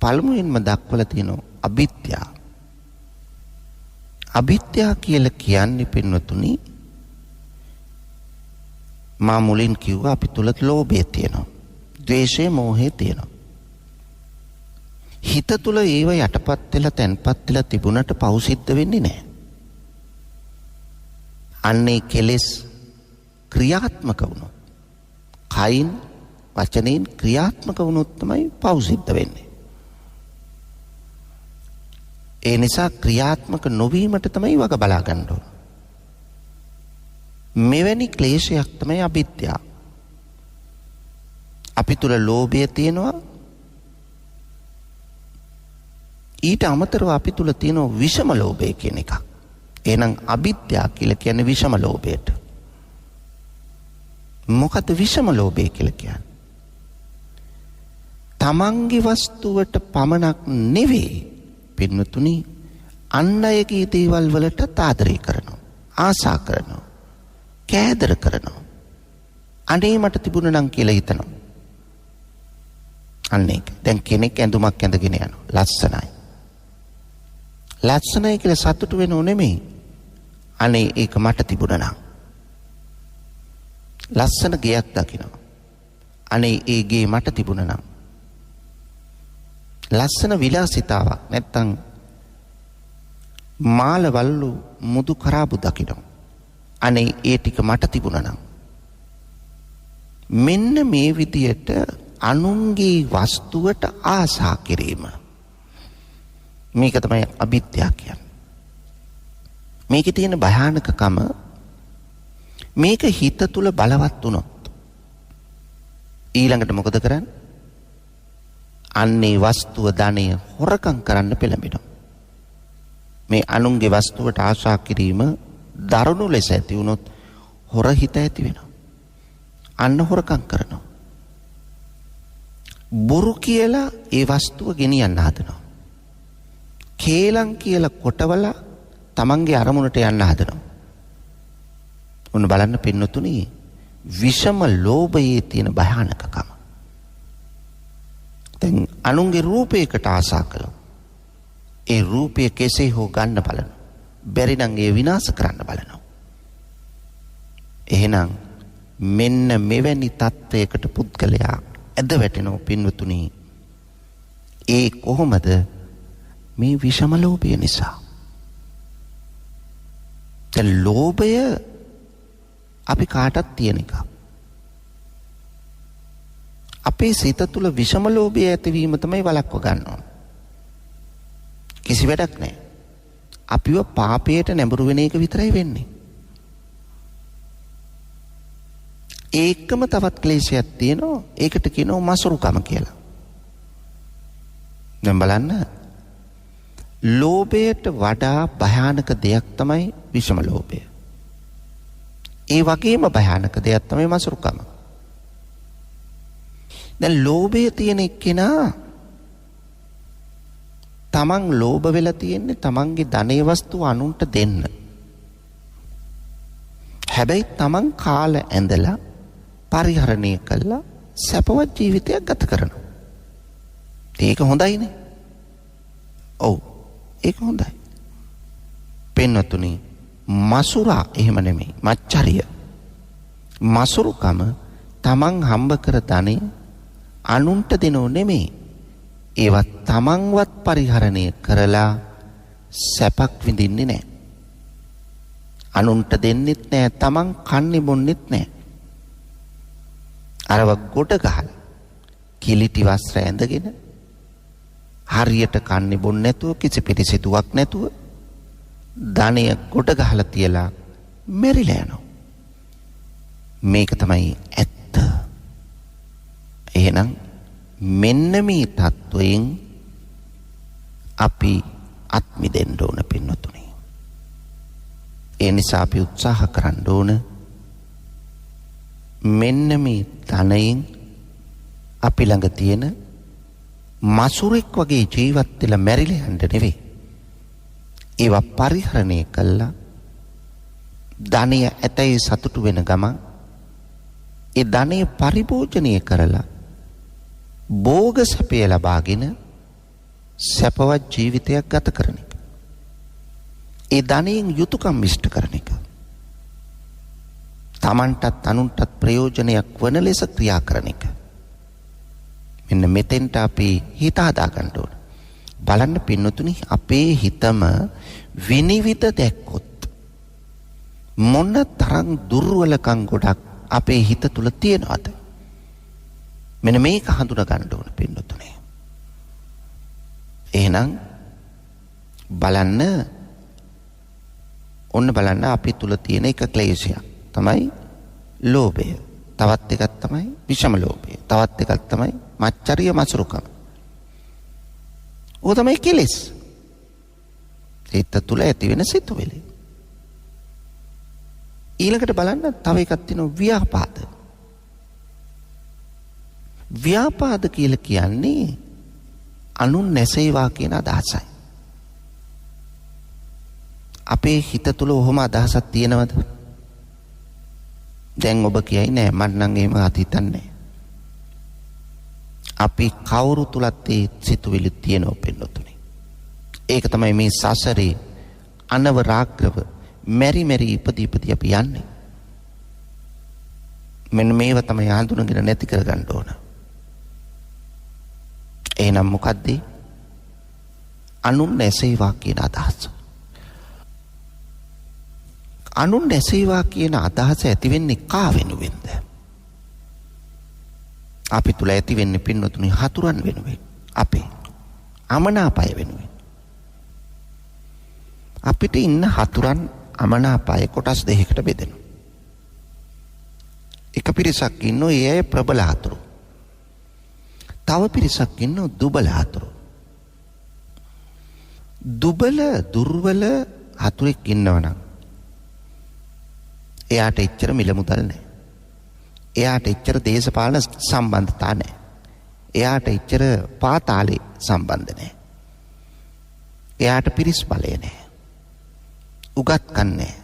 පළමුවෙන්ම දක්වලා තියෙනවා අවිද්‍යාව. අවිද්‍යාව කියලා කියන්නේ පින්වතුනි මා මුලින් කිව්වා අපි තුල ලෝභය තියෙනවා. ද්වේෂය, මෝහය තියෙනවා. හිත තුල ඒව යටපත් වෙලා තැන්පත් වෙලා තිබුණට පව් සිද්ධ වෙන්නේ නැහැ. අන්නේ කෙලෙස් ක්‍රියාත්මක වුණොත් කයින් වචනෙන් ක්‍රියාත්මක වුණොත් තමයි පව් සිද්ධ වෙන්නේ. ඒ නිසා ක්‍රියාත්මක නොවීමට තමයි වග බලා ගන්න ඕන. මෙවැනි ක්ලේශයක් තමයි අවිද්‍යාව. අපි තුල ලෝභය තියෙනවා. ඊට අමතරව අපි තුල තියෙන විෂම ලෝභය කියන එකක්. එහෙනම් අවිද්‍යාව කියලා කියන්නේ විෂම ලෝභයට. මොකද විෂම ලෝභය කියලා කියන්නේ? තමන්ගේ වස්තුවට පමණක් නෙවෙයි පින්නතුනි අන් අයගේ දේවල් වලට ආදරය කරනවා, ආසා කරනවා. කෑදර කරනවා. අනේ මට තිබුණ නම් කියලා හිතනවා. අන්න ඒක. දැන් කෙනෙක් ඇඳුමක් ඇඳගෙන යනවා. ලස්සනයි. ලස්සනයි කියලා සතුටු වෙනව නෙමෙයි. අනේ ඒක මට තිබුණ නම්. ලස්සන ගෙයක් දකිනවා. අනේ ඒ ගේ මට තිබුණ නම්. ලස්සන විලාසිතාවක් නැත්තම් මාල වල්ලු මුදු කරාබු දකිනවා. අනේ ඒ ටික මට තිබුණ නම්. මෙන්න මේ විදියට අනුන්ගේ වස්තුවට ආසා කිරීම. මේක තමයි අවිද්‍යාව කියන්නේ. මේකේ තියෙන භයානකකම මේක හිත තුල බලවත් වුණොත් ඊළඟට මොකද කරන්නේ? අන්නේ වස්තුව ධනය හොරකම් කරන්න පෙළඹෙනවා. මේ අනුන්ගේ වස්තුවට ආශා කිරීම දරුණු ලෙස ඇති වුණොත් හොර හිත ඇති වෙනවා. අන්න හොරකම් කරනවා. බොරු කියලා ඒ වස්තුව ගෙනියන්න හදනවා. කේලම් කියලා කොටවල තමන්ගේ අරමුණට යන්න හදනවා. ඔන්න බලන්න පින්නතුනි විෂම ලෝභයේ තියෙන භයානකකම. දැන් අනුන්ගේ රූපයකට ආසා කළා. ඒ රූපය කෙසේ හෝ ගන්න බලන. බැරි නම් ඒ විනාශ කරන්න බලනවා. එහෙනම් මෙන්න මෙවැනි තත්ත්වයකට පුද්ගලයා ඇද වැටෙනව පින්වතුනි. ඒ කොහොමද? මේ විෂම ලෝභය නිසා. දැන් ලෝභය අපි කාටත් තියෙන එකක්. අපේ සිත තුළ විෂම ලෝභය ඇතිවීම තමයි වළක්ව ගන්නවා. කිසි වැඩක් නැහැ. අපිව පාපයට නැඹුරු වෙන එක විතරයි වෙන්නේ. ඒකම තවත් ක්ලේශයක් තියෙනවා. ඒකට කියනවා මසුරුකම කියලා. දැන් බලන්න. ලෝභයට වඩා භයානක දෙයක් තමයි විෂම ලෝභය. ඒ වගේම භයානක දෙයක් තමයි මසුරුකම. දැන් ලෝභය තියෙන එක්කෙනා තමන් ලෝභ වෙලා තියෙන්නේ තමන්ගේ ධනේ වස්තු අනුන්ට දෙන්න. හැබැයි තමන් කාල ඇඳලා පරිහරණය කළා සැපවත් ජීවිතයක් ගත කරනවා. ඒක හොඳයිනේ. ඔව් ඒක හොඳයි. පින්වතුනි මසුරා එහෙම නෙමෙයි. මච්චරිය. මසුරුකම තමන් හම්බ කර ධනෙ අනුන්ට දෙනෝ නෙමෙයි. ඒවත් තමන්වත් පරිහරණය කරලා සැපක් විඳින්නේ නැහැ. අනුන්ට දෙන්නෙත් නැහැ. තමන් කන්නේ බොන්නෙත් නැහැ. අරව ගොඩ ගහලා කිලිටි වස්ත්‍ර ඇඳගෙන හරියට කන්නේ බොන්නේ නැතුව කිසි පිළිසිතුවක් නැතුව ධනය ගොඩ ගහලා තියලා මෙරිලා යනවා. මේක තමයි ඇත්ත. එහෙනම් මෙන්න මේ තත්වයෙන් අපි අත් මිදෙන්න ඕන පින්වතුනි. ඒ නිසා අපි උත්සාහ කරන්න ඕන මෙන්න මේ ධනයෙන් අපි ළඟ තියෙන මසුරෙක් වගේ ජීවත් වෙලා මැරිලා යන්න නෙවෙයි. ඒවා පරිහරණය කළා ධනය ඇතයි සතුටු වෙන ගමන් ඒ ධනය පරිභෝජනය කරලා භෝග සැපය ලබාගෙන සැපවත් ජීවිතයක් ගත කරන එක. ඒ ධනයෙන් යුතුයකම් ඉෂ්ට කරන එක. තමන්ටත් අනුන්ටත් ප්‍රයෝජනයක් වන ලෙස ක්‍රියා කරන එක. මෙන්න මෙතෙන්ට අපි හිත හදා ගන්න ඕන. බලන්න පින්නතුනි අපේ හිතම විනිවිද දැක්කොත් මොන තරම් දුර්වලකම් ගොඩක් අපේ හිත තුල තියෙනවද? මෙන්න මේක හඳුනා ගන්න ඕන පින්නතුනි. එහෙනම් බලන්න ඔන්න බලන්න අපි තුල තියෙන එක ක්ලේශයක් තමයි ලෝභය. තවත් එකක් තමයි විෂම ලෝභය. තවත් එකක් තමයි මච්චරිය මසුරුකම. ඕක තමයි කෙලෙස්. හිත තුල ඇති වෙන සිතුවිලි. ඊළඟට බලන්න තව එකක් තියෙනවා ව්‍යාපාද. ව්‍යාපාද කියලා කියන්නේ අනුන් නැසේවා කියන අදහසයි. අපේ හිත තුල ඔහොම අදහසක් තියෙනවද? දැන් ඔබ කියයි නෑ මට නම් එහෙම හිතන්නේ. අපි කවුරු තුලත් ඒ සිතුවිලි තියෙනවා පින්නතුනි. ඒක තමයි මේ සසරේ අනවරාග්‍රව මෙරි මෙරි ඉපදී අපි යන්නේ. මෙන්න මේව තමයි හඳුනගෙන නැති කරගන්න ඕන. එහෙනම් මොකද්ද? අනුන් නැසේවා කියන අදහස. අනුන් නැසේවා කියන අදහස ඇති වෙන්නේ කා වෙනුවෙන්ද? අපි තුල ඇති වෙන්නේ පින්නතුනි හතුරන් වෙනුවෙන්. අපේ අමනාපය වෙනුවෙන්. අපිට ඉන්න හතුරන් අමනාපය කොටස් දෙකකට බෙදෙනවා. එක පිරිසක් ඉන්නෝ ඒ ප්‍රබල හතුරු. තව පිරිසක් ඉන්නෝ දුබල හතුරු. දුබල දුර්වල හතුරෙක් ඉන්නවනම් එයාට එච්චර මිල මුදල් නැහැ. එයාට එච්චර දේශපාලන සම්බන්ධතා නැහැ. එයාට එච්චර පාතාලේ සම්බන්ධ නැහැ. එයාට පිරිස් බලය නැහැ. උගත්කම් නැහැ.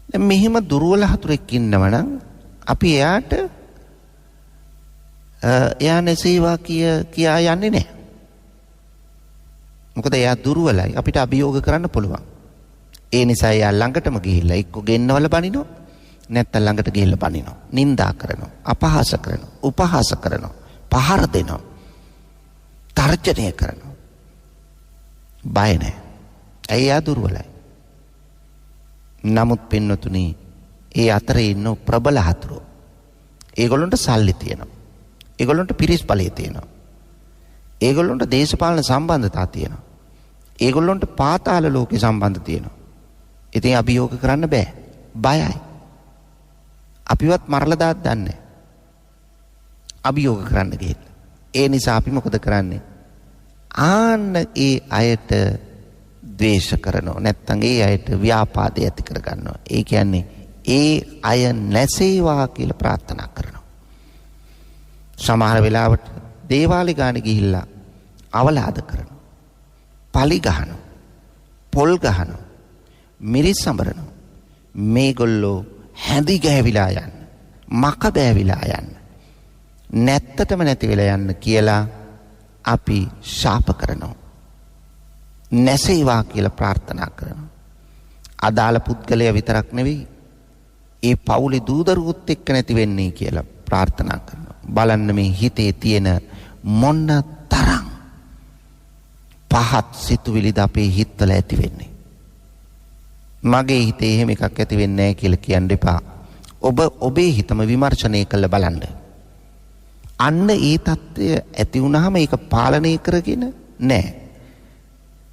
දැන් මෙහිම දුර්වල හතුරෙක් ඉන්නවනම් අපි එයාට එයා නැසේවා කියා යන්නේ නැහැ. මොකද එයා දුර්වලයි. අපිට අභියෝග කරන්න පුළුවන්. ඒ නිසා එයා ළඟටම ගිහිල්ලා එක්ක ගෙන්නවල බනිනවා. නැත්තම් ළඟට ගිහිල්ලා බනිනවා. නිඳා කරනවා. අපහාස කරනවා. උපහාස කරනවා. පහර දෙනවා. තර්ජනය කරනවා. බය නැහැ. එයා දුර්වලයි. නමුත් පින්නතුනි ඒ අතරේ ඉන්න ප්‍රබල හතුරු. ඒගොල්ලන්ට සල්ලි තියෙනවා. ඒගොල්ලන්ට පිරිස් බලය තියෙනවා. ඒගොල්ලන්ට දේශපාලන සම්බන්ධතා තියෙනවා. ඒගොල්ලන්ට පාතාල ලෝකේ සම්බන්ධ තියෙනවා. ඉතින් අභියෝග කරන්න බෑ. බයයි. අපිවත් මරලා දාත් දන්නේ. අභියෝග කරන්න ගිහිල්ලා. ඒ නිසා අපි මොකද කරන්නේ? ආන්න ඒ අයට ද්වේෂ කරනවා. නැත්තම් ඒ අයට ව්‍යාපාදය ඇති කර ගන්නවා. ඒ කියන්නේ ඒ අය නැසේවා කියලා ප්‍රාර්ථනා කරනවා. සමහර වෙලාවට දේවාලේ ගාන ගිහිල්ලා අවලාද කරනවා. පලි ගහනවා. පොල් ගහනවා. මිරිස් සඹරනවා. මේගොල්ලෝ හැඳි ගෑවිලා යන්න. මක බෑවිලා යන්න. නැත්තටම නැති වෙලා යන්න කියලා අපි ශාප කරනවා. නැසේවා කියලා ප්‍රාර්ථනා කරනවා. අදාළ පුද්ගලයා විතරක් නෙවෙයි ඒ පවුලේ දූදරුවොත් එක්ක නැති වෙන්නේ කියලා ප්‍රාර්ථනා කරනවා. බලන්න මේ හිතේ තියෙන මොන්න තරම් පහත් සිතුවිලිද අපේ හිතවල ඇති වෙන්නේ. මගේ හිතේ එහෙම එකක් ඇති වෙන්නේ නැහැ කියලා කියන්න එපා. ඔබ ඔබේ හිතම විමර්ශනය කරලා බලන්න. අන්න ඒ தත්ත්වය ඇති වුණාම ඒක පාලනය කරගෙන නැහැ.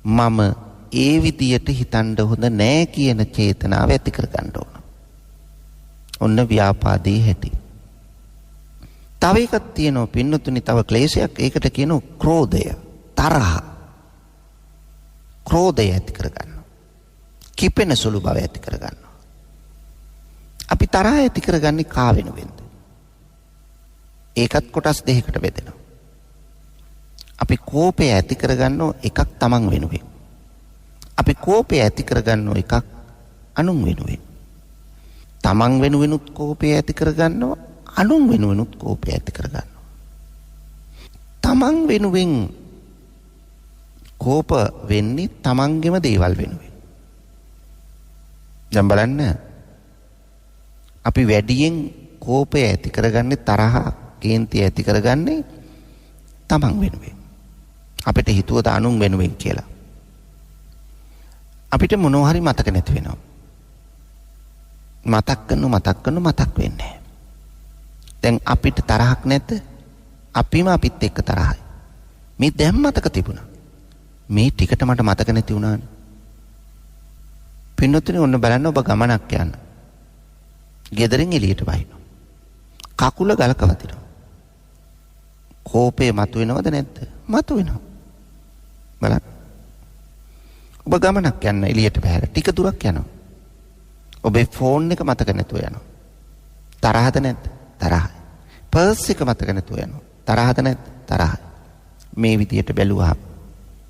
මම ඒ විදියට හිතන්න හොඳ නැහැ කියන චේතනාව ඇති කර ගන්න ඕන. ඔන්න ව්‍යාපාදේ හැටි. තව එකක් තියෙනවා පින්නතුනි තව ක්ලේශයක්. ඒකට කියනවා ක්‍රෝධය, තරහ. ක්‍රෝධය ඇති කර ගන්නවා. කිපෙන සුළු බව ඇති කර ගන්නවා. අපි තරහ ඇති කරගන්නේ කා වෙනුවෙන්ද? ඒකත් කොටස් දෙකකට බෙදෙනවා. අපි කෝපය ඇති කරගන්නෝ එකක් තමන් වෙනුවෙන්. අපි කෝපය ඇති කරගන්නෝ එකක් අනුන් වෙනුවෙන්. තමන් වෙනුවෙනුත් කෝපය ඇති කරගන්නවා, අනුන් වෙනුවෙනුත් කෝපය ඇති කරගන්නවා. තමන් වෙනුවෙන් කෝප වෙන්නේ තමන්ගේම දේවල් වෙනුවෙන්. දැන් බලන්න අපි වැඩියෙන් කෝපය ඇති කරගන්නේ තරහ, කේන්ති ඇති කරගන්නේ තමන් වෙනුවෙන්. අපිට හිතුවද අනුන් වෙනුවෙන් කියලා. අපිට මොනවා හරි මතක නැති වෙනවා. මතක් වෙන්නේ නැහැ. දැන් අපිට තරහක් නැද්ද? අපිම අපිත් එක්ක තරහයි. මේ දැන් මතක තිබුණා. මේ ටිකට මට මතක නැති වුණානේ. පින්නතුනි ඔන්න බලන්න ඔබ ගමනක් යන්න. ගෙදරින් එළියට වහිනවා. කකුල ගලක වදිනවා. කෝපේ මතුවෙනවද නැද්ද? මතුවෙනවා. බලන්න. ඔබ ගමනක් යන්න එළියට බහැර ටික දුරක් යනවා. ඔබේ ෆෝන් එක මතක නැතුව යනවා. තරහද නැද්ද? තරහයි. පර්ස් එක මතක නැතුව යනවා. තරහද නැද්ද? තරහයි. මේ විදියට බැලුවා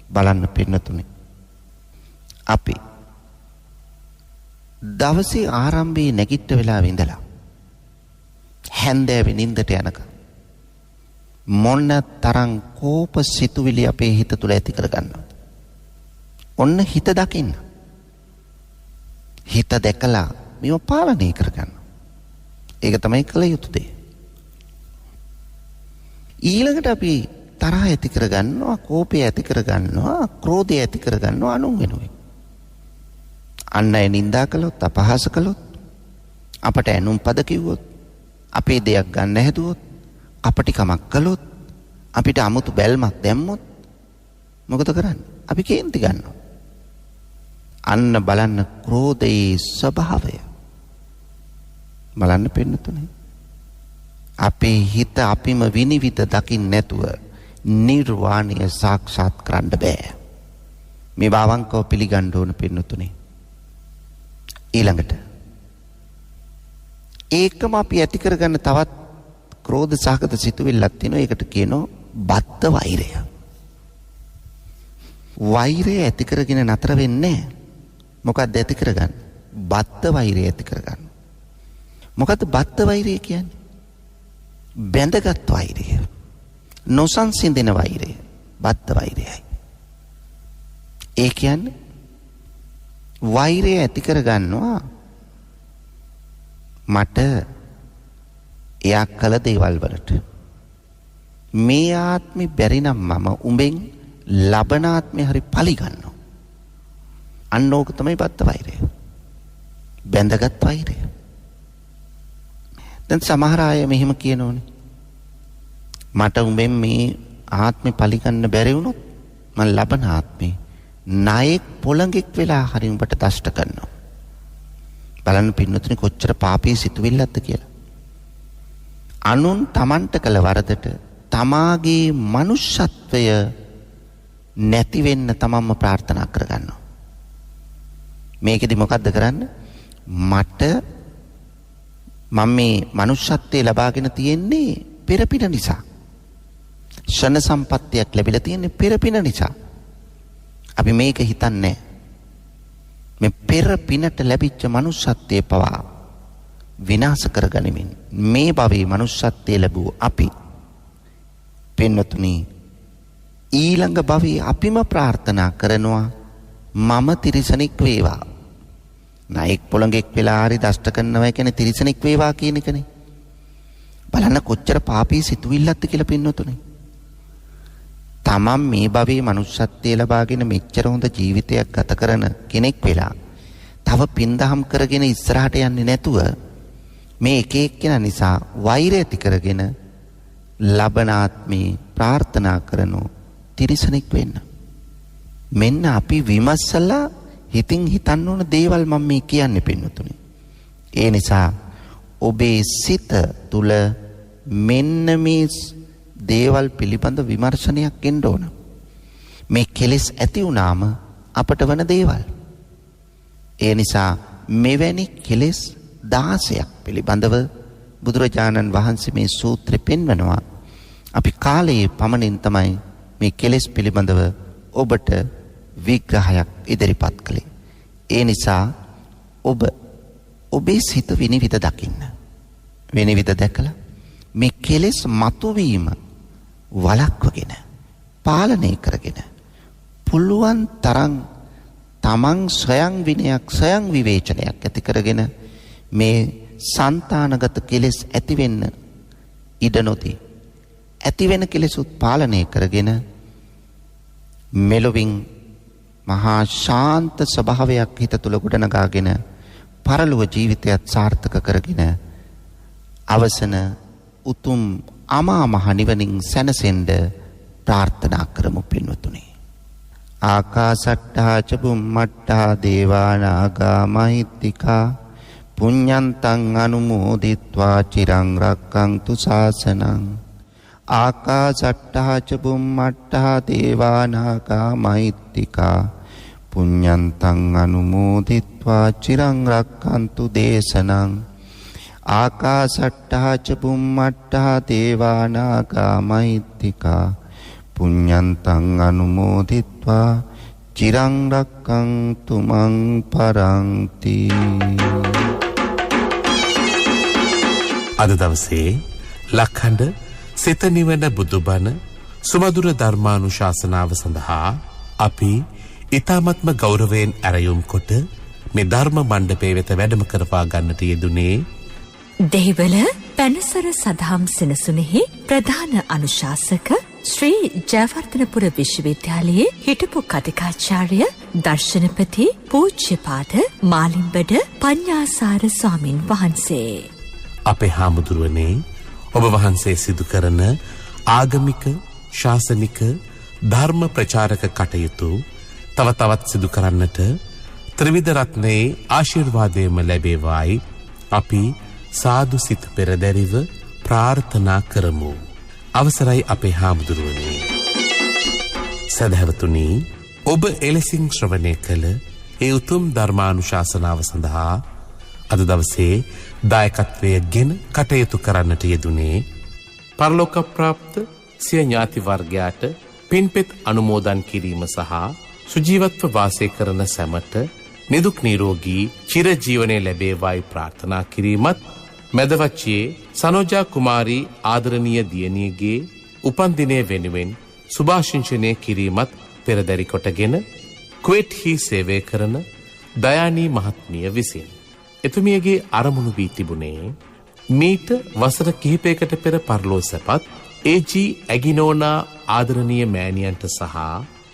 බලන්න පින්නතුනි. අපි දවසේ ආරම්භයේ නැගිට වෙලාවෙ ඉඳලා හැන්දෑවේ නින්දට යනකම් මොන තරම් කෝප සිතුවිලි අපේ හිත තුළ ඇති කරගන්නවද? ඔන්න හිත දකින්න. හිත දැකලා මේව පාලනය කරගන්න. ඒක තමයි කළ යුතු දේ. ඊළඟට අපි තරහ ඇති කරගන්නවා, කෝපය ඇති කරගන්නවා, ක්‍රෝධය ඇති කරගන්නවා අනුන් වෙනුවෙන්. අන්න අය නින්දා කළොත්, අපහාස කළොත්, අපට ඇනුම් පද කිව්වොත්, අපේ දෙයක් ගන්න හැදුවොත්, අපටිකමක් කළොත්, අපිට 아무තු බැල්මක් දැම්මොත් මොකද කරන්නේ? අපි කේන්ති ගන්නවා. අන්න බලන්න ක්‍රෝධයේ ස්වභාවය. බලන්න පින්නතුනේ. අපේ හිත අපිම විනිවිද දකින්න නැතුව නිර්වාණය සාක්ෂාත් කරන්න බෑ. මේ භවංකව පිළිගන්න ඕන පින්නතුනේ. ඊළඟට ඒකම අපි ඇති කරගන්න තවත් ක්‍රෝධ සහගත සිතුවිල්ලක් තියෙනවා. ඒකට කියනවා බද්ධ වෛරය. වෛරය ඇති කරගෙන නතර වෙන්නේ නැහැ. මොකක්ද ඇති කරගන්න? බද්ධ වෛරය ඇති කරගන්න. මොකද්ද බද්ධ වෛරය කියන්නේ? බැඳගත් වෛරය. නොසන්සිඳෙන වෛරය. බද්ධ වෛරයයි. ඒ කියන්නේ වෛරය ඇති කරගන්නවා මට එයා කළ දේවල් වලට. මේ ආත්මේ බැරි නම් මම උඹෙන් ලබන ආත්මේ හරි පරිගන්නවා. අන්න ඕක තමයි බද්ධ වෛරය. බැඳගත් වෛරය. දැන් සමහර අය මෙහෙම කියනෝනේ. මට උඹෙන් මේ ආත්මේ පරිගන්න බැරි වුණොත් මම ලබන ආත්මේ නායක පොළඟෙක් වෙලා හරි උඹට දෂ්ට කරනවා. බලන්න පින්නතුනි කොච්චර පාපී සිතුවිල්ලක්ද කියලා. අනුන් තමන්ට කළ වරදට තමාගේ මනුෂ්‍යත්වය නැති වෙන්න තමන්ම ප්‍රාර්ථනා කරගන්නවා. මේකෙදි මොකද්ද කරන්නේ? මම මේ මනුෂ්‍යත්වය ලබාගෙන තියෙන්නේ පෙරපින නිසා. ෂණ සම්පත්තියක් ලැබිලා තියෙන්නේ පෙරපින නිසා. අපි මේක හිතන්නේ මේ පෙරපිනට ලැබිච්ච මනුෂ්‍යත්වයේ පවා විනාශ කරගනිමින් මේ භවයේ මනුෂ්‍යත්වයේ ලැබුව අපි පින්නතුනි ඊළඟ භවයේ අපිම ප්‍රාර්ථනා කරනවා මම තිරිසනෙක් වේවා. නායක පොළඟෙක් වෙලා හරි දෂ්ට කරනවා කියන්නේ තිරිසනෙක් වේවා කියන එකනේ. බලන්න කොච්චර පාපී සිතුවිල්ලක්ද කියලා පින්නතුනි. තමන් මේ භවයේ මනුෂ්‍යත්වයේ ලබාගෙන මෙච්චර හොඳ ජීවිතයක් ගත කරන කෙනෙක් වෙලා තව පින්දහම් කරගෙන ඉස්සරහට යන්නේ නැතුව මේ එක එක්කෙනා නිසා වෛරය ඇති කරගෙන ලබන ආත්මේ ප්‍රාර්ථනා කරනෝ තිරිසනෙක් වෙන්න. මෙන්න අපි විමසලා හිතින් හිතන්න ඕන දේවල් මම මේ කියන්නේ පින්නතුනි. ඒ නිසා ඔබේ සිත තුල මෙන්න මේ දේවල් පිළිබඳ විමර්ශනයක් එන්න ඕන. මේ කෙලෙස් ඇති වුණාම අපට වන දේවල්. ඒ නිසා මෙවැනි කෙලෙස් 16ක් පිළිබඳව බුදුරජාණන් වහන්සේ මේ සූත්‍රෙ පෙන්වනවා. අපි කාලයේ පමණින් තමයි මේ කෙලෙස් පිළිබඳව ඔබට විග්‍රහයක් ඉදිරිපත් කළේ. ඒ නිසා ඔබේ සිත විනිවිද දකින්න. විනිවිද දැකලා මේ කෙලෙස් මතුවීම වළක්වගෙන පාලනය කරගෙන පුළුවන් තරම් තමන් ස්වයං විනයක් ස්වයං විවේචනයක් ඇති කරගෙන මේ సంతానගත කෙලෙස් ඇති වෙන්න ඉඩ නොදී ඇති වෙන කෙලෙසුත් පාලනය කරගෙන මෙලොවින් මහා ශාන්ත ස්වභාවයක් හිත තුළ ගොඩනගාගෙන පරලොව ජීවිතයත් සාර්ථක කරගෙන අවසන උතුම් අමා මහ නිවනින් සැනසෙන්න ප්‍රාර්ථනා කරමු පින්වතුනි. ආකාසට්ටා ච බුම්මට්ටා දේවා නාග මහිත්‍තිකා පුඤ්ඤන්තං අනුමෝදිත්වා චිරං රක්ඛන්තු ශාසනං. ආකාසට්ටා ච බුම්මට්ටා දේවා නාග මහිත්‍තිකා පුඤ්ඤන්තං අනුමෝදිත්වා චිරං රක්ඛන්තු දේශනං. ආකාසට්ටා ච බුම්මට්ටා දේවා නාග මහිත්‍තිකා පුඤ්ඤන්තං අනුමෝදිත්වා චිරං රක්ඛන්තු මං පරන්ති. අද දවසේ ලක්හඬ සිත නිවන බුදුබණ සුමధుර ධර්මානුශාසනාව සඳහා අපි ඊ타මත්ම ගෞරවයෙන් ඇරයුම් කොට මේ ධර්ම මණ්ඩපයේ වෙත වැඩම කරවා ගන්නට යෙදුනේ දෙහිවල පැනසර සදහම් සෙනසුනේහි ප්‍රධාන අනුශාසක ශ්‍රී ජයවර්ධනපුර විශ්වවිද්‍යාලයේ හිටපු කතිකාචාර්ය දර්ශනපති පූජ්‍යපාද මාලිම්බඩ පඤ්ඤාසාර ස්වාමින් වහන්සේ. අපේ හාමුදුරුවනේ ඔබ වහන්සේ සිදු කරන ආගමික ශාසනික ධර්ම ප්‍රචාරක කටයුතු තව තවත් සිදු කරන්නට ත්‍රිවිධ රත්නයේ ආශිර්වාදයම ලැබේවායි අපි සාදු සිත පෙරදැරිව ප්‍රාර්ථනා කරමු. අවසරයි අපේ හාමුදුරුවනේ. සදහැවතුනි, ඔබ එලෙසින් ශ්‍රවණය කළ ඒ උතුම් ධර්මානුශාසනාව සඳහා අද දවසේ දායකත්වය ගෙන කටයුතු කරන්නට යෙදුනේ පරලෝක ප්‍රාප්ත සිය ඥාති වර්ගයාට පින්පෙත් අනුමෝදන් කිරීම සහ සුජීවත්ව වාසය කරන සැමට නිදුක් නිරෝගී චිරජීවනය ලැබේවායි ප්‍රාර්ථනා කිරීමත් මැදවච්චියේ සනෝජා කුමාරී ආදරණීය දියණියගේ උපන්දිනය වෙනුවෙන් සුභාශිංසනය කිරීමත් පෙරදරි කොටගෙන කුවේට්හි සේවය කරන දයානී මහත්මිය විසින් එතුමියගේ අරමුණු වී තිබුණේ මීට වසර කිහිපයකට පෙර පරලෝ සැපත් ඒ.ජී. ඇගිනෝනා ආදරණීය මෑණියන්ට සහ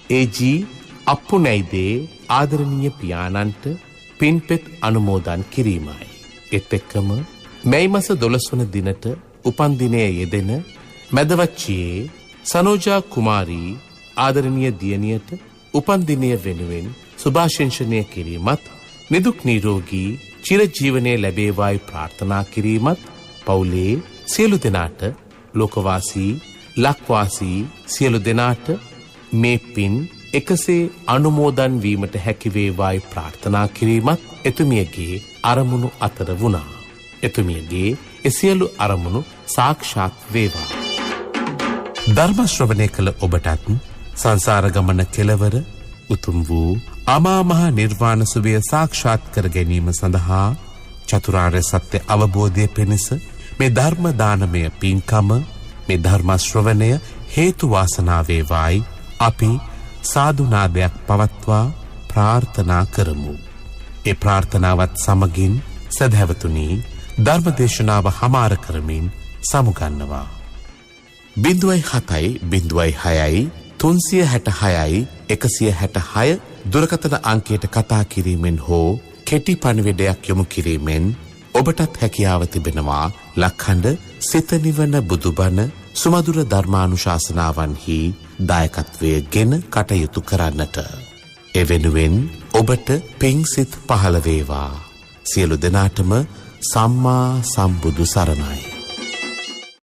ඒ.ජී. අප්පුනැයිදේ ආදරණීය පියාණන්ට පින්පෙත් අනුමෝදන් කිරීමයි. ඒත් එක්කම මැයි මාස 12 වන දිනට උපන්දිනයේ යෙදෙන මැදවච්චියේ සනෝජා කුමාරී ආදරණීය දියණියට උපන්දිනය වෙනුවෙන් සුභාශිංසනය කිරීමත් නිදුක් නිරෝගී චිරජීවනය ලැබේවායි ප්‍රාර්ථනා කිරීමත් පවුලේ සියලු දෙනාට ලෝකවාසී ලක්වාසී සියලු දෙනාට මේ පින් එකසේ අනුමෝදන් වීමට හැකි වේවායි ප්‍රාර්ථනා කිරීමත් එතුමියගේ අරමුණු අතර වුණා. එතුමියගේ එසියලු අරමුණු සාක්ෂාත් වේවා. ධර්ම ශ්‍රවණය කළ ඔබටත් සංසාර ගමන කෙලවර උතුම් වූ අමා මහ නිර්වාණ සුවය සාක්ෂාත් කර ගැනීම සඳහා චතුරාර්ය සත්‍ය අවබෝධය පිණිස මේ ධර්ම දානමය පින්කම මේ ධර්ම ශ්‍රවණය හේතු වාසනා වේවායි අපි සාදුනාදයක් පවත්වා ප්‍රාර්ථනා කරමු. ඒ ප්‍රාර්ථනාවත් සමගින් සදහැවතුනි ධර්ම දේශනාව හමාර කරමින් සමුගන්නවා. 0706 366 166 දුරකථන අංකයට කතා කිරීමෙන් හෝ කෙටි පණිවිඩයක් යොමු කිරීමෙන් ඔබටත් හැකියාව තිබෙනවා ලක්හඬ සිත නිවන බුදුබණ සුමధుර ධර්මානුශාසනාවන්හි දායකත්වය ගෙන කටයුතු කරන්නට. එවෙනුවෙන් ඔබට පිං සිත් පහළ වේවා. සියලු දෙනාටම සම්මා සම්බුදු සරණයි.